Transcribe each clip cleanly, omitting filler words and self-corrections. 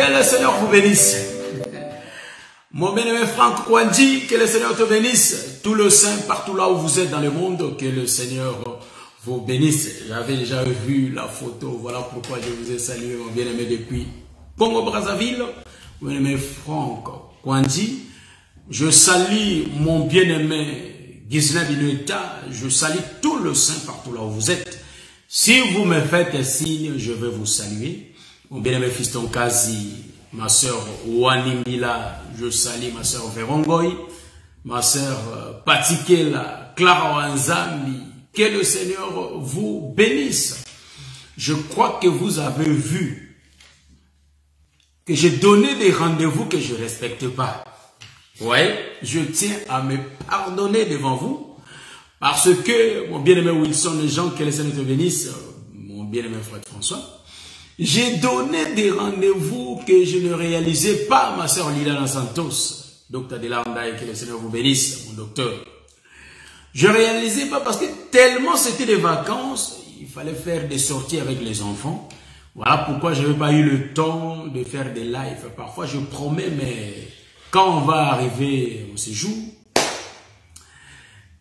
Que le Seigneur vous bénisse. Mon bien-aimé Franck Kouandji, que le Seigneur te bénisse. Tout le saint, partout là où vous êtes dans le monde, que le Seigneur vous bénisse. J'avais déjà vu la photo, voilà pourquoi je vous ai salué, mon bien-aimé, depuis Congo-Brazzaville. Mon bien-aimé Franck Kouandji. Je salue mon bien-aimé Gisela Binueta. Je salue tout le saint, partout là où vous êtes. Si vous me faites signe, je vais vous saluer. Mon bien-aimé Fiston Kazi, ma soeur Wani Mila, je salue ma soeur Verongoy, ma soeur Patikela, Clara Wanzambi. Que le Seigneur vous bénisse. Je crois que vous avez vu que j'ai donné des rendez-vous que je ne respecte pas. Ouais, je tiens à me pardonner devant vous. Parce que, mon bien-aimé Wilson Jean, que le Seigneur te bénisse, mon bien-aimé frère François, j'ai donné des rendez-vous que je ne réalisais pas, ma soeur Lila Santos, docteur Delanda, et que le Seigneur vous bénisse, mon docteur. Je ne réalisais pas parce que tellement c'était des vacances, il fallait faire des sorties avec les enfants. Voilà pourquoi je n'avais pas eu le temps de faire des lives. Parfois je promets, mais quand on va arriver au séjour,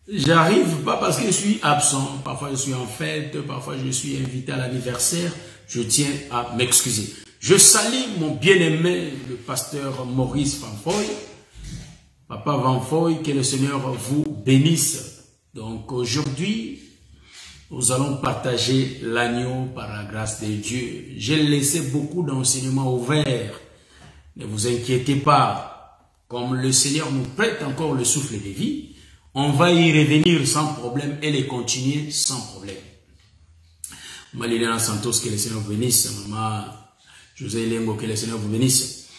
j'arrive pas parce que je suis absent. Parfois je suis en fête, parfois je suis invité à l'anniversaire. Je tiens à m'excuser. Je salue mon bien-aimé, le pasteur Maurice Vanfoy. Papa Vanfoy, que le Seigneur vous bénisse. Donc aujourd'hui, nous allons partager l'agneau par la grâce de Dieu. J'ai laissé beaucoup d'enseignements ouverts. Ne vous inquiétez pas. Comme le Seigneur nous prête encore le souffle de vie, on va y revenir sans problème et les continuer sans problème. Maman Liliana Santos, que le Seigneur vous bénisse. Maman José Lengo, que le Seigneur vous bénisse.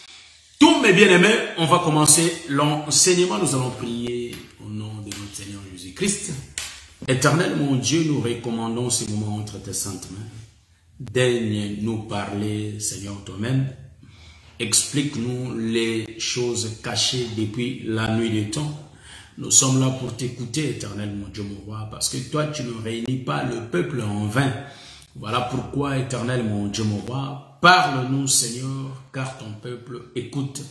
Tous mes bien-aimés, on va commencer l'enseignement. Nous allons prier au nom de notre Seigneur Jésus-Christ. Éternel, mon Dieu, nous recommandons ce moment entre tes saintes mains. Daigne nous parler, Seigneur, toi-même. Explique-nous les choses cachées depuis la nuit des temps. Nous sommes là pour t'écouter, éternel, mon Dieu, mon roi, parce que toi, tu ne réunis pas le peuple en vain. Voilà pourquoi, éternel, mon Dieu, mon roi, parle-nous, Seigneur, car ton peuple écoute.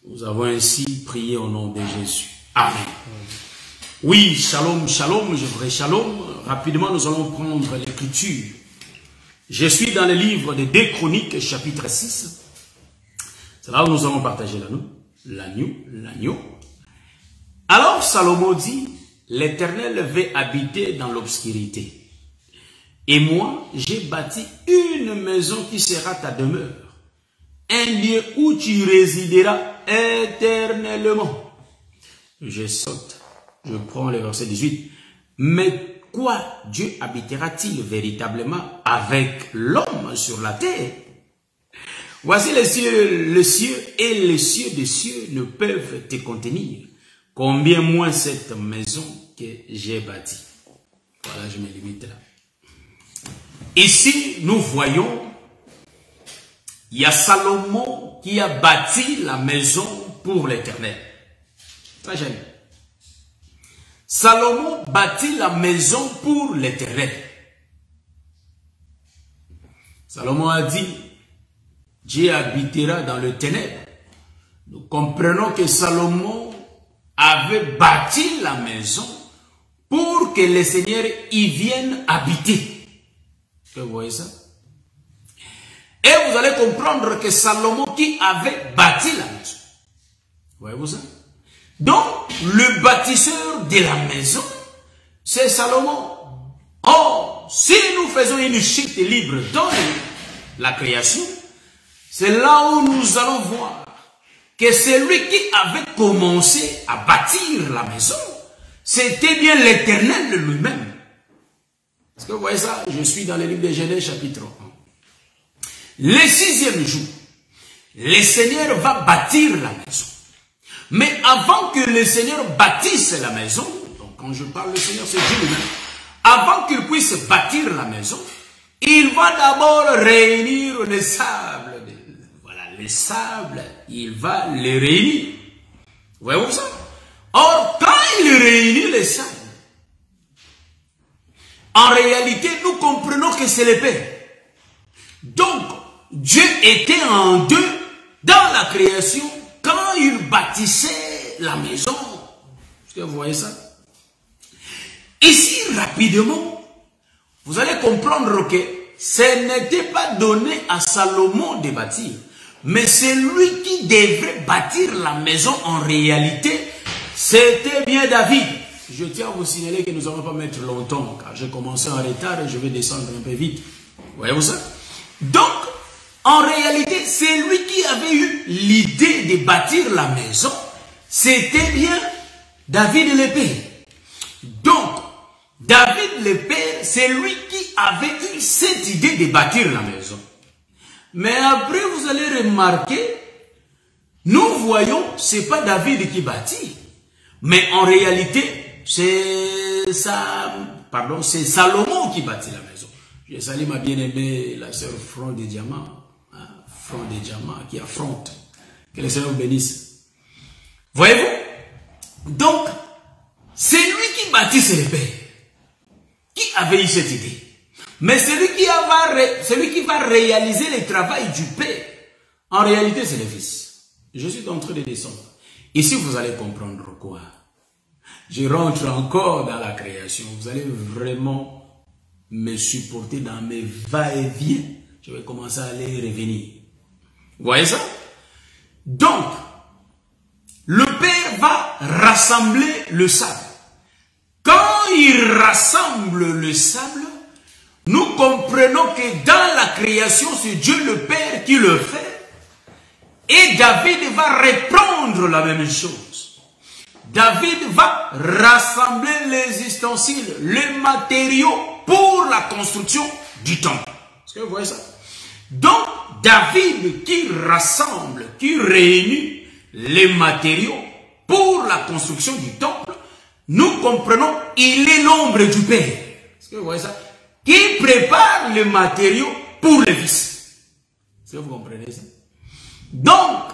Nous avons ainsi prié au nom de Jésus. Amen. Oui, shalom, shalom, je voudrais shalom. Rapidement, nous allons prendre l'écriture. Je suis dans le livre des 2 Chroniques, chapitre 6. C'est là où nous allons partager l'agneau. Alors Salomon dit, l'Éternel veut habiter dans l'obscurité. Et moi, j'ai bâti une maison qui sera ta demeure. Un lieu où tu résideras éternellement. Je saute. Je prends le verset 18. Mais quoi, Dieu habitera-t-il véritablement avec l'homme sur la terre? Voici les cieux et les cieux des cieux ne peuvent te contenir. Combien moins cette maison que j'ai bâtie. Voilà, je me limite là. Ici, nous voyons, il y a Salomon qui a bâti la maison pour l'Éternel. Très jeune. Salomon bâtit la maison pour l'Éternel. Salomon a dit, Dieu habitera dans le ténèbre. Nous comprenons que Salomon avait bâti la maison pour que le Seigneur y vienne habiter. Vous voyez ça? Et vous allez comprendre que Salomon qui avait bâti la maison. Voyez-vous ça? Donc, le bâtisseur de la maison, c'est Salomon. Or, si nous faisons une chute libre dans la création, c'est là où nous allons voir que celui qui avait commencé à bâtir la maison, c'était bien l'Éternel lui-même. Est-ce que vous voyez ça? Je suis dans le livre de Genèse chapitre 1. Le 6e jour, le Seigneur va bâtir la maison. Mais avant que le Seigneur bâtisse la maison, donc quand je parle du Seigneur, c'est Dieu lui-même, avant qu'il puisse bâtir la maison, il va d'abord réunir les sables. Voilà, les sables, il va les réunir. Voyez-vous ça? Or, quand il réunit les sables, en réalité, nous comprenons que c'est l'épée. Donc, Dieu était en deux Dans la création, quand il bâtissait la maison, est-ce que vous voyez ça? Ici, rapidement, vous allez comprendre que ce n'était pas donné à Salomon de bâtir, mais c'est lui qui devrait bâtir la maison en réalité. C'était bien David. Je tiens à vous signaler que nous n'allons pas mettre longtemps, car j'ai commencé en retard et je vais descendre un peu vite. Voyez-vous ça? Donc, en réalité, c'est lui qui avait eu l'idée de bâtir la maison. C'était bien David le père. Donc, David le père, c'est lui qui avait eu cette idée de bâtir la maison. Mais après, vous allez remarquer, nous voyons, c'est pas David qui bâtit. Mais en réalité, c'est Salomon qui bâtit la maison. Je salue ma bien-aimée, la sœur Front des Diamants, hein, Front des Diamants, qui affronte. Que le Seigneur vous bénisse. Voyez-vous? Donc, c'est lui qui bâtissait le père. Qui avait eu cette idée? Mais celui qui va réaliser le travail du père, en réalité, c'est le fils. Je suis en train de descendre. Ici, vous allez comprendre quoi? Je rentre encore dans la création. Vous allez vraiment me supporter dans mes va-et-vient. Je vais commencer à aller revenir. Vous voyez ça? Donc, le père va rassembler le sable. Quand il rassemble le sable, nous comprenons que dans la création, c'est Dieu le Père qui le fait. Et David va reprendre la même chose. David va rassembler les ustensiles, les matériaux pour la construction du temple. Est-ce que vous voyez ça? Donc, David qui rassemble, qui réunit les matériaux pour la construction du temple, nous comprenons, il est l'ombre du Père. Est-ce que vous voyez ça? Qui prépare les matériaux pour le Fils. Est-ce que vous comprenez ça? Donc,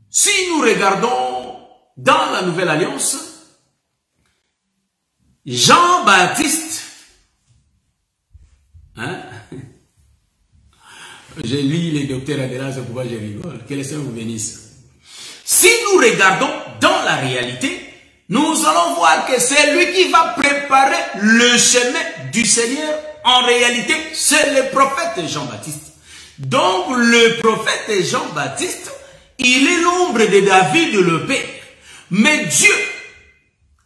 si nous regardons dans la Nouvelle Alliance, Jean-Baptiste, hein? J'ai lu les docteurs Adela, c'est pourquoi je rigole. Que le Seigneur vous bénisse. Si nous regardons dans la réalité, nous allons voir que c'est lui qui va préparer le chemin du Seigneur. En réalité, c'est le prophète Jean-Baptiste. Donc, le prophète Jean-Baptiste, il est l'ombre de David le Père. Mais Dieu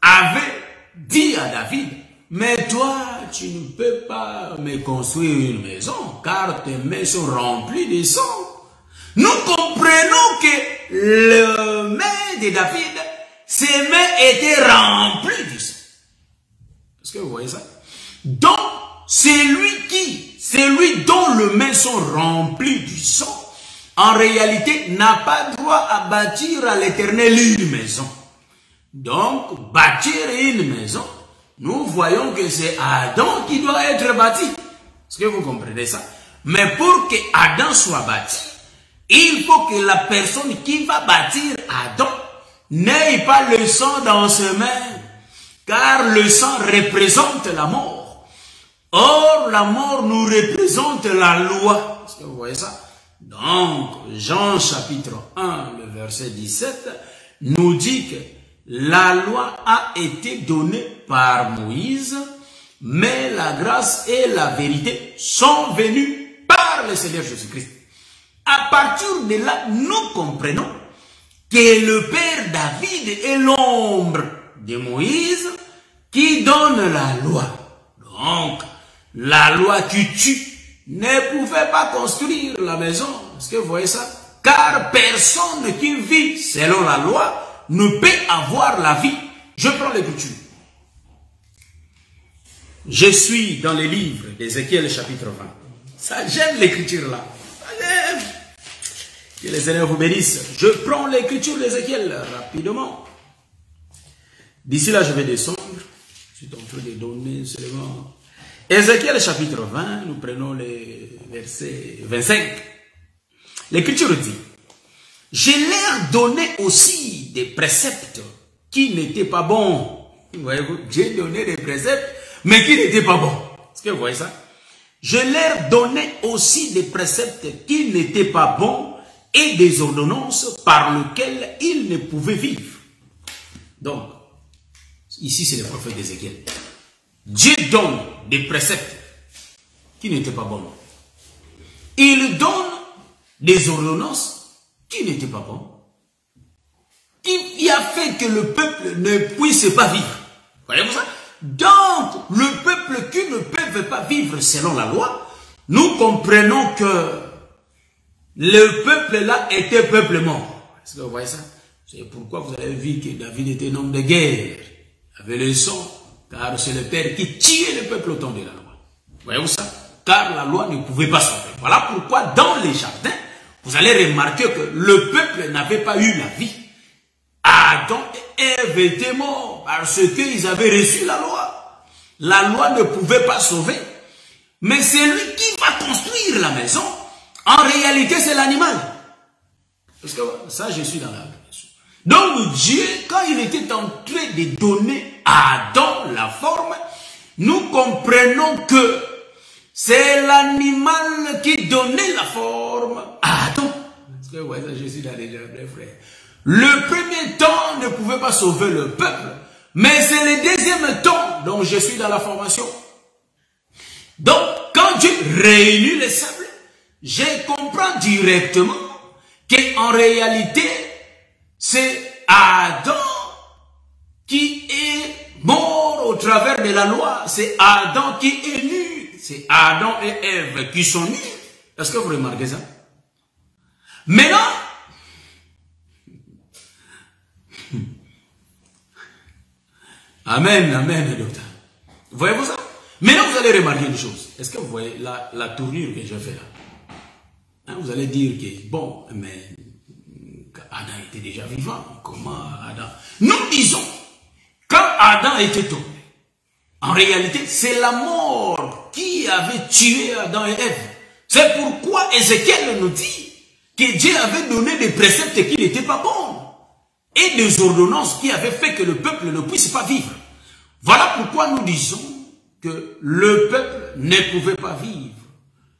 avait dit à David, mais toi, tu ne peux pas me construire une maison, car tes mains sont remplies de sang. Nous comprenons que le main de David, ses mains étaient remplies de sang. Est-ce que vous voyez ça? Donc, c'est lui dont les mains sont remplies du sang, en réalité, n'a pas droit à bâtir à l'Éternel une maison. Donc, bâtir une maison, nous voyons que c'est Adam qui doit être bâti. Est-ce que vous comprenez ça? Mais pour que Adam soit bâti, il faut que la personne qui va bâtir Adam n'ait pas le sang dans ses mains, car le sang représente la mort. Or, la mort nous représente la loi. Est-ce que vous voyez ça? Donc, Jean chapitre 1, le verset 17, nous dit que la loi a été donnée par Moïse, mais la grâce et la vérité sont venues par le Seigneur Jésus-Christ. À partir de là, nous comprenons que le Père David est l'ombre de Moïse qui donne la loi. Donc, la loi qui tue ne pouvait pas construire la maison. Est-ce que vous voyez ça? Car personne qui vit selon la loi ne peut avoir la vie. Je prends l'écriture. Je suis dans le livre d'Ézéchiel chapitre 20. Ça, j'aime l'écriture là. Que le Seigneur vous bénisse. Je prends l'écriture d'Ézéchiel rapidement. D'ici là, je vais descendre. Je suis en train de donner seulement. Ézéchiel chapitre 20, nous prenons le verset 25. L'écriture dit, je leur donnais aussi des préceptes qui n'étaient pas bons. Voyez-vous, j'ai donné des préceptes, mais qui n'étaient pas bons. Est-ce que vous voyez ça? Je leur donnais aussi des préceptes qui n'étaient pas bons, et des ordonnances par lesquelles il ne pouvait vivre. Donc, ici c'est le prophète d'Ézéchiel. Dieu donne des préceptes qui n'étaient pas bons. Il donne des ordonnances qui n'étaient pas bonnes. Qui a fait que le peuple ne puisse pas vivre. Voyez-vous ça? Donc, le peuple qui ne peut pas vivre selon la loi, nous comprenons que le peuple là était peuple mort. Est-ce que vous voyez ça? C'est pourquoi vous avez vu que David était un homme de guerre. Il avait le sang, car c'est le Père qui tuait le peuple au temps de la loi. Voyez-vous ça? Car la loi ne pouvait pas sauver. Voilà pourquoi dans les jardins, vous allez remarquer que le peuple n'avait pas eu la vie. Adam et Ève étaient morts parce qu'ils avaient reçu la loi. La loi ne pouvait pas sauver. Mais celui qui va construire la maison, en réalité c'est l'animal. Parce que ça, je suis dans la... Donc Dieu, quand il était en train de donner à Adam la forme, nous comprenons que c'est l'animal qui donnait la forme à Adam. Parce que ouais, ça, je suis dans les jardins, frère. Le premier temps ne pouvait pas sauver le peuple, mais c'est le deuxième temps dont je suis dans la formation. Donc, quand Dieu réunit les sables, je comprends directement qu'en réalité, c'est Adam qui est mort au travers de la loi. C'est Adam qui est nu. C'est Adam et Ève qui sont nus. Est-ce que vous remarquez ça? Maintenant, amen, amen, docteur. Voyez-vous ça? Maintenant, vous allez remarquer une chose. Est-ce que vous voyez la tournure que je fais là? Hein, vous allez dire que, bon, mais Adam était déjà vivant. Comment Adam? Nous disons, quand Adam était tombé, en réalité, c'est la mort qui avait tué Adam et Ève. C'est pourquoi Ézéchiel nous dit que Dieu avait donné des préceptes qui n'étaient pas bons et des ordonnances qui avaient fait que le peuple ne puisse pas vivre. Voilà pourquoi nous disons que le peuple ne pouvait pas vivre.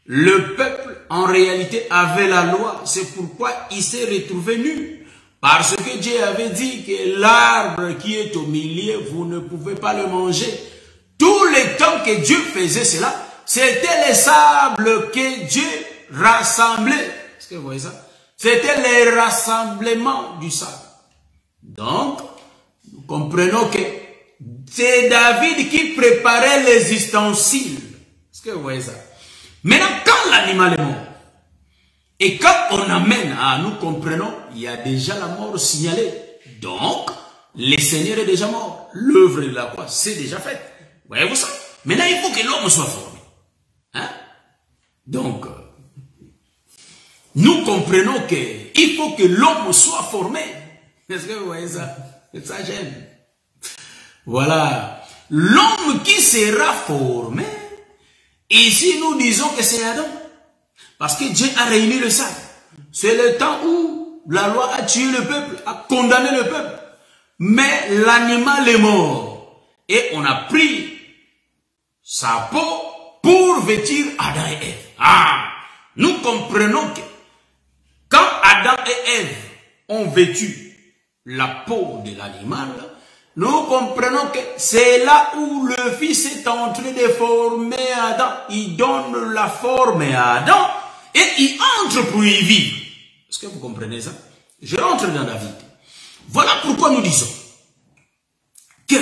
Le peuple, en réalité, avait la loi. C'est pourquoi il s'est retrouvé nu. Parce que Dieu avait dit que l'arbre qui est au milieu, vous ne pouvez pas le manger. Tout le temps que Dieu faisait cela, c'était les sables que Dieu rassemblait. Est-ce que vous voyez ça? C'était les rassemblements du sable. Donc, nous comprenons que c'est David qui préparait les ustensiles. Est-ce que vous voyez ça? Maintenant, quand l'animal est mort, et quand on amène à nous comprenons, il y a déjà la mort signalée. Donc, le Seigneur est déjà mort. L'œuvre de la croix, c'est déjà faite. Voyez-vous ça? Maintenant, il faut que l'homme soit formé. Hein? Donc, nous comprenons qu'il faut que l'homme soit formé. Est-ce que vous voyez ça? Ça gêne. Voilà. L'homme qui sera formé, ici nous disons que c'est Adam. Parce que Dieu a réuni le sable. C'est le temps où la loi a tué le peuple, a condamné le peuple. Mais l'animal est mort. Et on a pris sa peau pour vêtir Adam et Ève. Ah, nous comprenons que quand Adam et Ève ont vêtu la peau de l'animal, nous comprenons que c'est là où le Fils est en train de former Adam. Il donne la forme à Adam et il entre pour y vivre. Est-ce que vous comprenez ça? Je rentre dans David. Voilà pourquoi nous disons que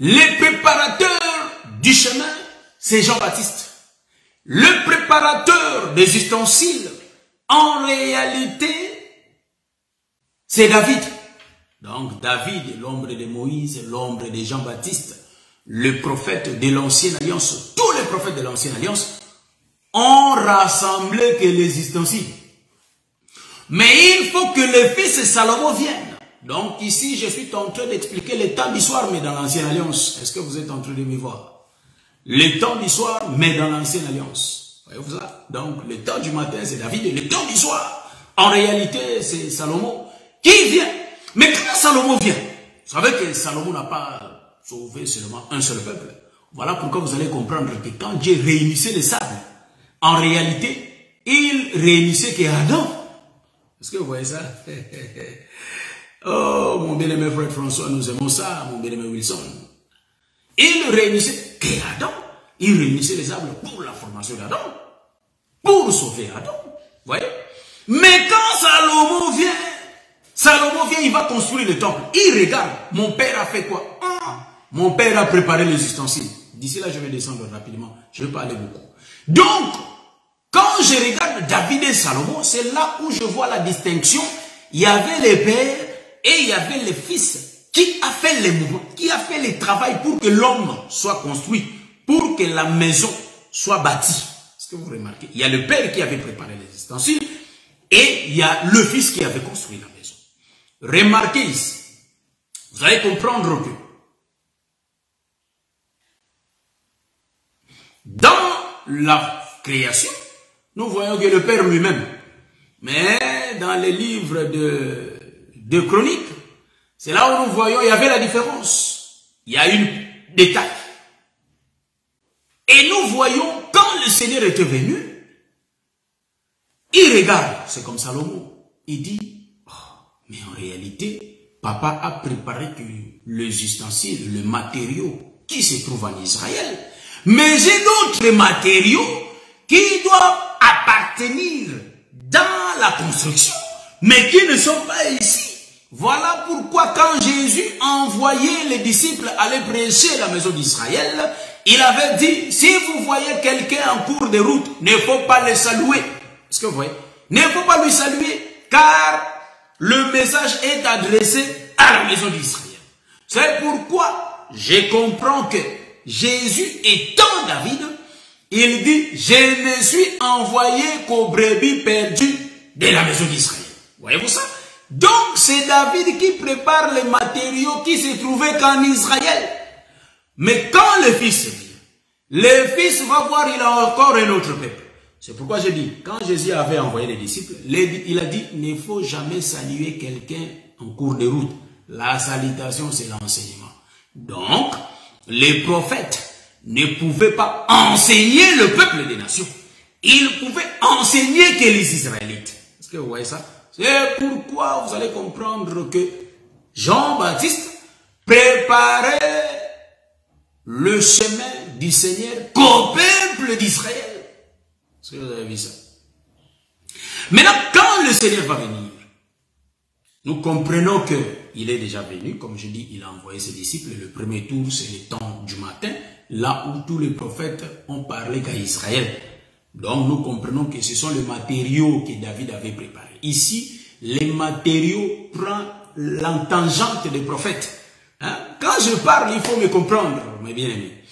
les préparateurs du chemin, c'est Jean-Baptiste. Le préparateur des ustensiles, en réalité, c'est David. Donc David, l'ombre de Moïse, l'ombre de Jean-Baptiste, le prophète de l'Ancienne Alliance, tous les prophètes de l'Ancienne Alliance ont rassemblé que les ustensiles. Mais il faut que le fils Salomon vienne. Donc ici, je suis en train d'expliquer le temps du soir, mais dans l'Ancienne Alliance. Est-ce que vous êtes en train de me voir? Le temps du soir, mais dans l'Ancienne Alliance. Voyez-vous ça? Donc le temps du matin, c'est David, et le temps du soir, en réalité, c'est Salomon qui vient. Mais quand Salomon vient, vous savez que Salomon n'a pas sauvé seulement un seul peuple. Voilà pourquoi vous allez comprendre que quand Dieu réunissait les sables, en réalité, il réunissait que Adam. Est-ce que vous voyez ça? Oh, mon bien-aimé frère François, nous aimons ça, mon bien-aimé Wilson. Il réunissait que Adam. Il réunissait les arbres pour la formation d'Adam. Pour sauver Adam. Vous voyez? Mais quand Salomon vient, il va construire le temple. Il regarde, mon père a fait quoi? Mon père a préparé les ustensiles. D'ici là, je vais descendre rapidement. Je vais parler beaucoup. Donc, quand je regarde David et Salomon, c'est là où je vois la distinction. Il y avait les pères et il y avait les fils qui a fait les mouvements, qui a fait le travail pour que l'homme soit construit, pour que la maison soit bâtie. Est-ce que vous remarquez? Il y a le père qui avait préparé les ustensiles et il y a le fils qui avait construit la maison. Remarquez ici, vous allez comprendre que dans la création, nous voyons que le Père lui-même, mais dans les livres de Chroniques, c'est là où nous voyons, il y avait la différence. Il y a une détail. Et nous voyons, quand le Seigneur était venu, il regarde, c'est comme Salomon, il dit, oh, mais en réalité, papa a préparé que les ustensiles, le matériau qui se trouve en Israël, mais j'ai d'autres matériaux qui doivent appartenir dans la construction, mais qui ne sont pas ici. Voilà pourquoi quand Jésus envoyait les disciples aller prêcher la maison d'Israël, il avait dit, si vous voyez quelqu'un en cours de route, ne faut pas le saluer. Est-ce que vous voyez? Ne faut pas lui saluer, car le message est adressé à la maison d'Israël. C'est pourquoi je comprends que Jésus étant David, il dit, je ne suis envoyé qu'aux brebis perdues de la maison d'Israël. Voyez-vous ça? Donc c'est David qui prépare les matériaux qui se trouvaient qu'en Israël. Mais quand le fils vient, le fils va voir, il a encore un autre peuple. C'est pourquoi je dis, quand Jésus avait envoyé les disciples, il a dit, il ne faut jamais saluer quelqu'un en cours de route. La salutation, c'est l'enseignement. Donc, les prophètes ne pouvaient pas enseigner le peuple des nations. Ils pouvaient enseigner que les Israélites. Est-ce que vous voyez ça? C'est pourquoi vous allez comprendre que Jean-Baptiste préparait le chemin du Seigneur qu'au peuple d'Israël. Est-ce que vous avez vu ça? Maintenant, quand le Seigneur va venir, nous comprenons qu'il est déjà venu. Comme je dis, il a envoyé ses disciples. Le premier tour, c'est le temps du matin, là où tous les prophètes ont parlé qu'à Israël. Donc, nous comprenons que ce sont les matériaux que David avait préparés. Ici, les matériaux prennent l'entangente des prophètes. Hein? Quand je parle, il faut me comprendre, mes bien-aimés.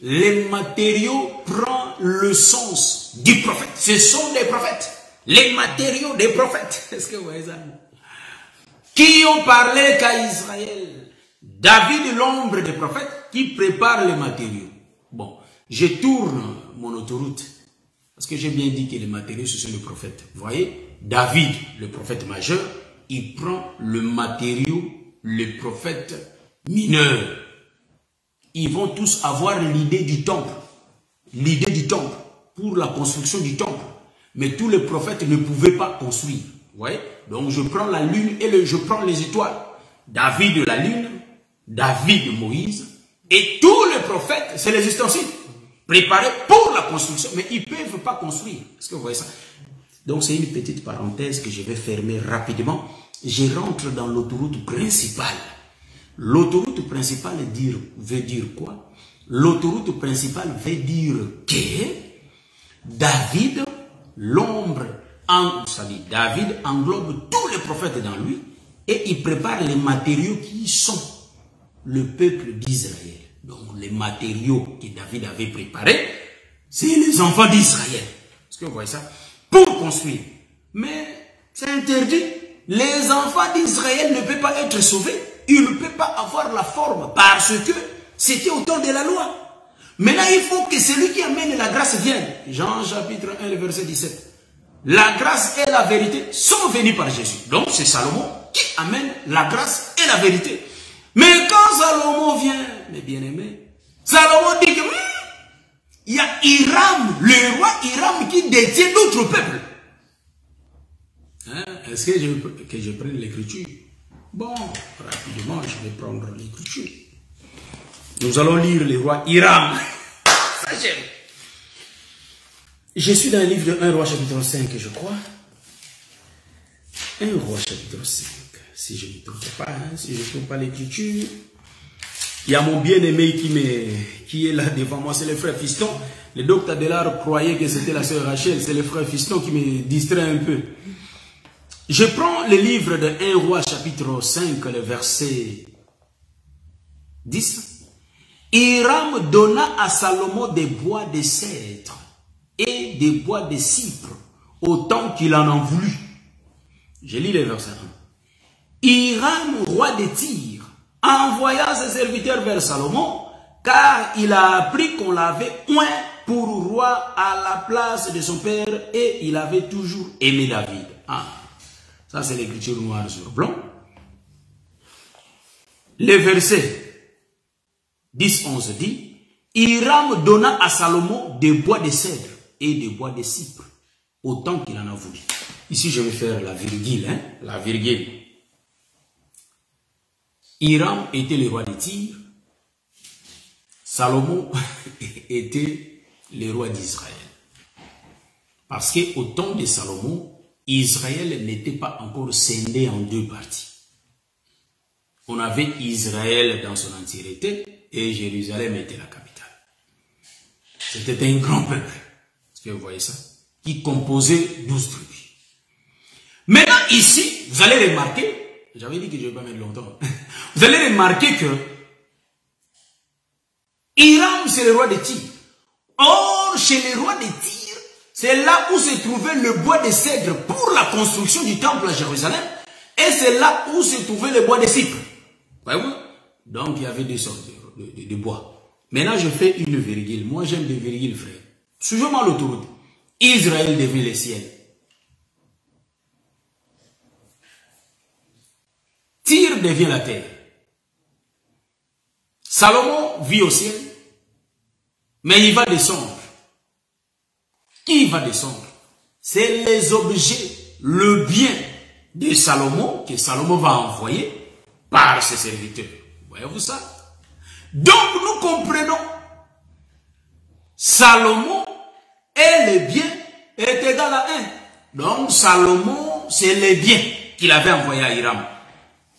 Les matériaux prennent le sens du prophète. Ce sont des prophètes. Les matériaux des prophètes. Est-ce que vous voyez ça? Qui ont parlé qu'à Israël. David, l'ombre des prophètes, qui prépare les matériaux. Bon, je tourne mon autoroute. Parce que j'ai bien dit que les matériaux, ce sont les prophètes. Vous voyez, David, le prophète majeur, il prend le matériau, les prophètes mineurs. Ils vont tous avoir l'idée du temple. L'idée du temple, pour la construction du temple. Mais tous les prophètes ne pouvaient pas construire. Vous voyez? Donc je prends la lune et je prends les étoiles. David la lune, David Moïse, et tous les prophètes, c'est les ustensiles préparés pour la construction, mais ils ne peuvent pas construire. Est-ce que vous voyez ça? Donc c'est une petite parenthèse que je vais fermer rapidement. Je rentre dans l'autoroute principale. L'autoroute principale veut dire quoi? L'autoroute principale veut dire que David, l'ombre, David englobe tous les prophètes dans lui et il prépare les matériaux qui sont le peuple d'Israël. Donc les matériaux que David avait préparés, c'est les enfants d'Israël. Est-ce que vous voyez ça? Pour construire. Mais c'est interdit. Les enfants d'Israël ne peuvent pas être sauvés. Ils ne peuvent pas avoir la forme parce que c'était au temps de la loi. Maintenant, il faut que celui qui amène la grâce vienne. Jean chapitre 1, le verset 17. La grâce et la vérité sont venus par Jésus. Donc c'est Salomon qui amène la grâce et la vérité. Mais quand Salomon vient, mes bien-aimés, Salomon dit que il y a Hiram, le roi Hiram qui détient d'autres peuples. Hein? Est-ce que je prenne l'écriture? Bon, rapidement, je vais prendre l'écriture. Nous allons lire le roi Hiram. Ça, j'aime. Je suis dans le livre de 1 roi chapitre 5, je crois. 1 roi chapitre 5. Si je ne me trompe pas, hein, si je ne trompe pas l'écriture. Il y a mon bien-aimé qui est là devant moi, c'est le frère Fiston. Le docteur Delard croyait que c'était la sœur Rachel, c'est le frère Fiston qui me distrait un peu. Je prends le livre de 1 roi chapitre 5, le verset 10. Hiram donna à Salomon des bois de cèdre et des bois de cypre, autant qu'il en voulut. Je lis le verset 1. Hiram, roi de Tyr, envoya ses serviteurs vers Salomon, car il a appris qu'on l'avait oint pour roi à la place de son père, et il avait toujours aimé David. Ah, ça c'est l'écriture noire sur blanc. Le verset 10-11 dit, Hiram donna à Salomon des bois de cèdre et des bois de cypre, autant qu'il en a voulu. Ici, je vais faire la virgule, hein, la virgule. Hiram était le roi de Tyr, Salomon était le roi d'Israël. Parce qu'au temps de Salomon, Israël n'était pas encore scindé en deux parties. On avait Israël dans son entièreté et Jérusalem était la capitale. C'était un grand peuple. Est-ce que vous voyez ça? Qui composait 12 tribus. Maintenant ici, vous allez remarquer, j'avais dit que je ne vais pas mettre longtemps, vous allez remarquer que Hiram c'est le roi de Tyr. Or, chez les rois de Tyr, c'est là où se trouvait le bois de cèdre pour la construction du temple à Jérusalem, et c'est là où se trouvait le bois de cypre. Voyez-vous? Donc il y avait deux sortes de bois. Maintenant je fais une virgule. Moi j'aime des virgules, frère. Suivez-moi l'autoroute. Israël devient le ciel. Tyr devient la terre. Salomon vit au ciel, mais il va descendre. Qui va descendre? C'est les objets, le bien de Salomon, que Salomon va envoyer par ses serviteurs. Voyez-vous ça? Donc nous comprenons, Salomon et le bien est égal à 1. Donc Salomon, c'est le bien qu'il avait envoyé à Hiram.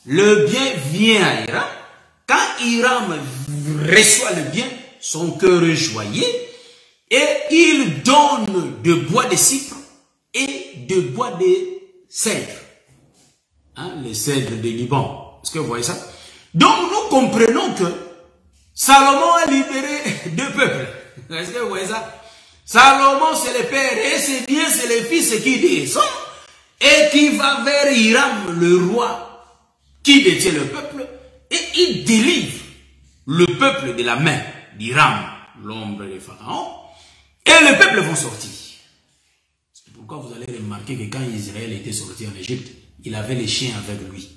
Le bien vient à Hiram. Quand Hiram reçoit le bien, son cœur est joyeux et il donne de bois de cypre et de bois de cèdre. Hein, les cèdres de Liban. Est-ce que vous voyez ça? Donc nous comprenons que Salomon a libéré deux peuples. Est-ce que vous voyez ça? Salomon c'est le père et c'est bien, c'est le fils qui descend et qui va vers Hiram, le roi qui détient le peuple, et il délivre le peuple de la main d'Hiram, l'ombre de Pharaon, et le peuple vont sortir. C'est pourquoi vous allez remarquer que quand Israël était sorti en Égypte, il avait les chiens avec lui.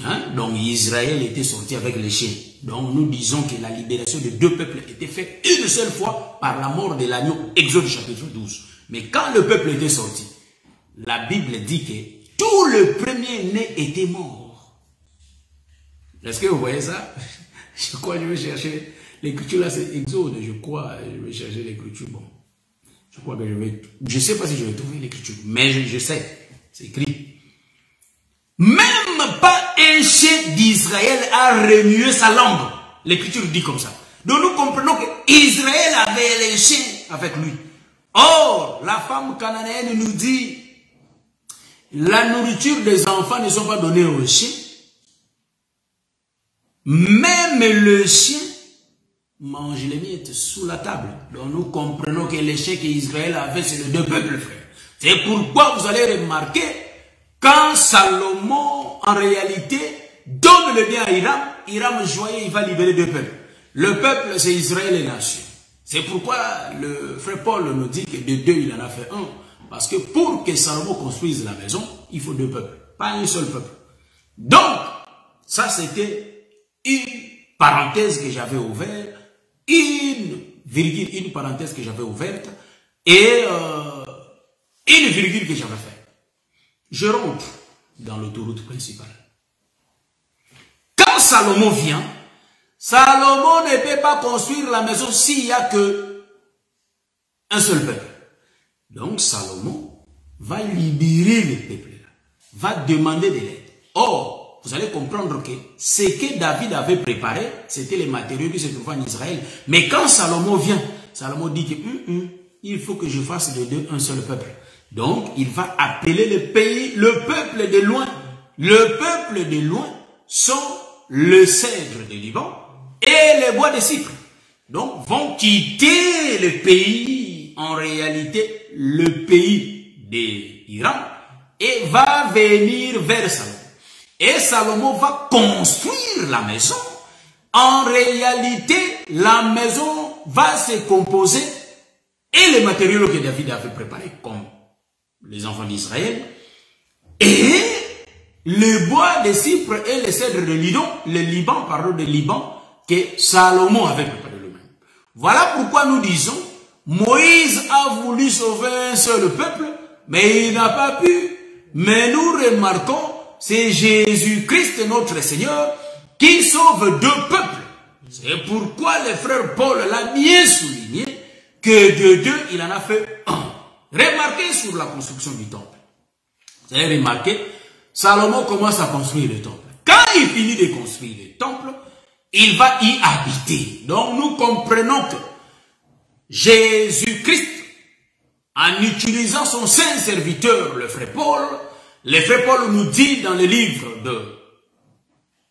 Hein? Donc Israël était sorti avec les chiens. Donc nous disons que la libération de deux peuples était faite une seule fois par la mort de l'agneau, Exode chapitre 12. Mais quand le peuple était sorti, la Bible dit que tout le premier-né était mort. Est-ce que vous voyez ça? Je crois que je vais chercher l'écriture là, c'est Exode, je crois, je vais chercher l'écriture. Bon, je crois que je sais pas si je vais trouver l'écriture, mais je sais, c'est écrit. Même pas un chien d'Israël a remué sa langue. L'écriture dit comme ça. Donc nous comprenons que Israël avait les chiens avec lui. Or, la femme cananéenne nous dit, la nourriture des enfants ne sont pas données aux chiens. Même le chien mange les miettes sous la table. Donc nous comprenons que les chiens qu'Israël avait, c'est les deux peuples, frère. C'est pourquoi vous allez remarquer, quand Salomon, en réalité, donne le bien à Hiram, Hiram joyeux, il va libérer deux peuples. Le peuple, c'est Israël et nation. C'est pourquoi le frère Paul nous dit que de deux, il en a fait un. Parce que pour que Salomon construise la maison, il faut deux peuples, pas un seul peuple. Donc, ça c'était une parenthèse que j'avais ouverte, une virgule, une parenthèse que j'avais ouverte, et une virgule que j'avais faite. je rentre dans l'autoroute principale. Quand Salomon vient, Salomon ne peut pas construire la maison s'il n'y a que un seul peuple. Donc Salomon va libérer le peuple, va demander de l'aide. Or, vous allez comprendre que ce que David avait préparé, c'était les matériaux qui se trouvaient en Israël. Mais quand Salomon vient, Salomon dit que il faut que je fasse de deux un seul peuple. Donc, il va appeler le pays, le peuple de loin. Le peuple de loin sont le cèdre de Liban et les bois de cypre. Donc, vont quitter le pays, en réalité, le pays d'Iran, et va venir vers Salomon. Et Salomon va construire la maison. En réalité, la maison va se composer et les matériaux que David avait préparés, comme les enfants d'Israël, et le bois de cypre et les cèdres de Liban, que Salomon avait préparé lui-même. Voilà pourquoi nous disons, Moïse a voulu sauver un seul peuple, mais il n'a pas pu. Mais nous remarquons, c'est Jésus-Christ notre Seigneur qui sauve deux peuples. C'est pourquoi le frère Paul l'a bien souligné, que de deux, il en a fait un. Remarquez sur la construction du temple. Vous avez remarqué, Salomon commence à construire le temple. Quand il finit de construire le temple, il va y habiter. Donc nous comprenons que Jésus-Christ, en utilisant son saint serviteur, le frère Paul nous dit dans le livre de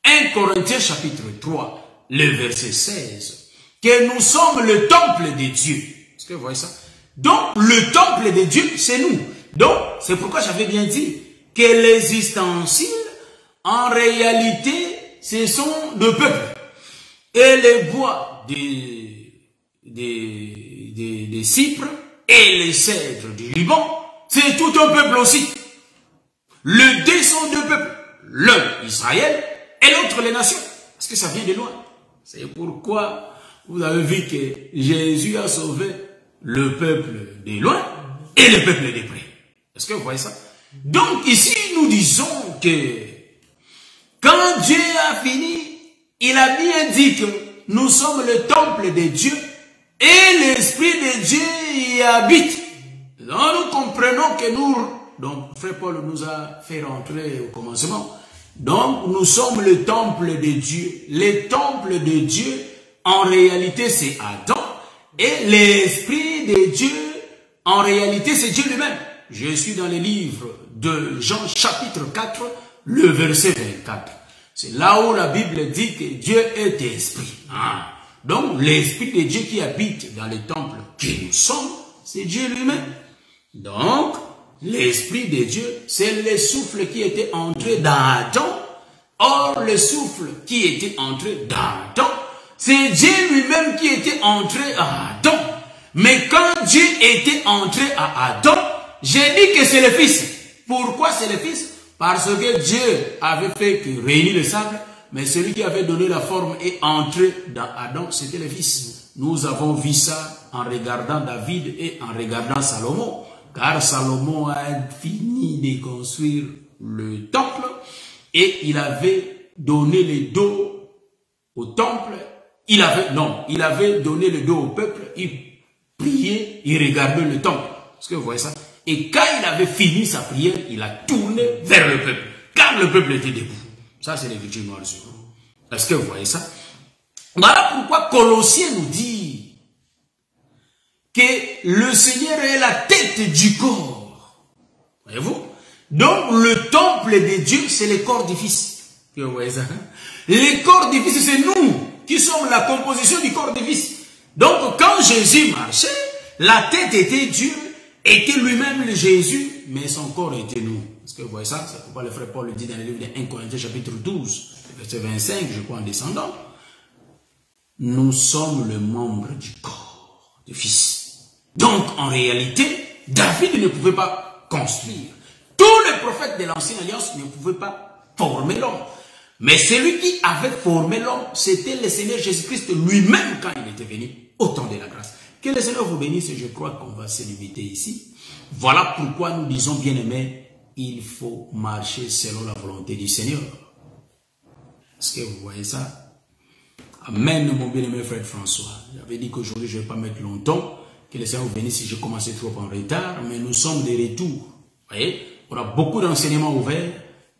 1 Corinthiens chapitre 3, le verset 16, que nous sommes le temple de Dieu. Est-ce que vous voyez ça? Donc, le temple de Dieu, c'est nous. Donc, c'est pourquoi j'avais bien dit que les ustensiles, en réalité, ce sont deux peuples. Et les bois des cypres et les cèdres du Liban, c'est tout un peuple aussi. Le deux sont deux peuples. L'un, Israël, et l'autre, les nations. Parce que ça vient de loin. C'est pourquoi vous avez vu que Jésus a sauvé le peuple de loin et le peuple de près. Est-ce que vous voyez ça? Donc ici, nous disons que quand Dieu a fini, il a bien dit que nous sommes le temple de Dieu et l'Esprit de Dieu y habite. Donc nous comprenons que donc frère Paul nous a fait rentrer au commencement. Donc nous sommes le temple de Dieu. Le temple de Dieu, en réalité, c'est Adam. Et l'Esprit de Dieu, en réalité, c'est Dieu lui-même. Je suis dans le livre de Jean chapitre 4, le verset 24. C'est là où la Bible dit que Dieu est esprit. Donc, l'Esprit de Dieu qui habite dans le temple que nous sommes, c'est Dieu lui-même. Donc, l'Esprit de Dieu, c'est le souffle qui était entré dans Adam. Or, le souffle qui était entré dans Adam, c'est Dieu lui-même qui était entré à Adam. Mais quand Dieu était entré à Adam, j'ai dit que c'est le Fils. Pourquoi c'est le Fils? Parce que Dieu avait fait que réunir le sable, mais celui qui avait donné la forme et entré dans Adam, c'était le Fils. Nous avons vu ça en regardant David et en regardant Salomon. Car Salomon a fini de construire le temple et il avait donné le dos au temple. Il avait donné le dos au peuple, il priait, il regardait le temple. Est-ce que vous voyez ça? Et quand il avait fini sa prière, il a tourné vers le peuple, car le peuple était debout. Ça, c'est l'écriture noire sur vous. Est-ce que vous voyez ça? Voilà pourquoi Colossiens nous dit que le Seigneur est la tête du corps. Voyez-vous? Donc, le temple de Dieu, c'est le corps du Fils. Vous voyez ça? Le corps du Fils, c'est nous qui sommes la composition du corps du Fils. Donc, quand Jésus marchait, la tête était Dieu, était lui-même le Jésus, mais son corps était nous. Est-ce que vous voyez ça? C'est pourquoi le frère Paul le dit dans le livre de 1 Corinthiens chapitre 12, verset 25, je crois, en descendant. Nous sommes le membre du corps du Fils. Donc, en réalité, David ne pouvait pas construire. Tous les prophètes de l'Ancienne Alliance ne pouvaient pas former l'homme. Mais celui qui avait formé l'homme, c'était le Seigneur Jésus-Christ lui-même quand il était venu au temps de la grâce. Que le Seigneur vous bénisse et je crois qu'on va se limiter ici. Voilà pourquoi nous disons, bien-aimés, il faut marcher selon la volonté du Seigneur. Est-ce que vous voyez ça? Amen, mon bien-aimé frère François. J'avais dit qu'aujourd'hui, je ne vais pas mettre longtemps, que le Seigneur vous bénisse si je commençais trop en retard, mais nous sommes de retour. Vous voyez, on a beaucoup d'enseignements ouverts,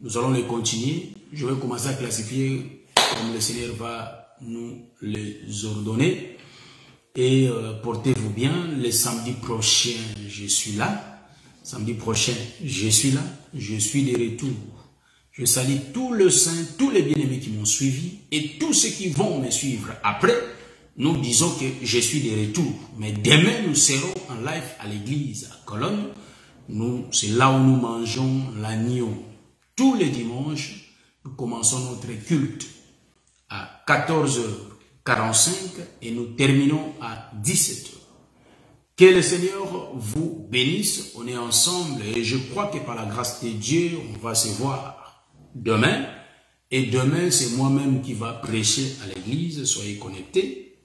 nous allons les continuer. Je vais commencer à classifier comme le Seigneur va nous les ordonner. Et portez-vous bien, le samedi prochain, je suis là. Samedi prochain, je suis là, je suis de retour. Je salue tous les saints, tous les bien-aimés qui m'ont suivi et tous ceux qui vont me suivre après. Nous disons que je suis de retour. Mais demain, nous serons en live à l'église à Cologne. C'est là où nous mangeons l'agneau. Tous les dimanches, nous commençons notre culte à 14h45 et nous terminons à 17h. Que le Seigneur vous bénisse, on est ensemble et je crois que par la grâce de Dieu, on va se voir demain. Et demain, c'est moi-même qui va prêcher à l'église, soyez connectés.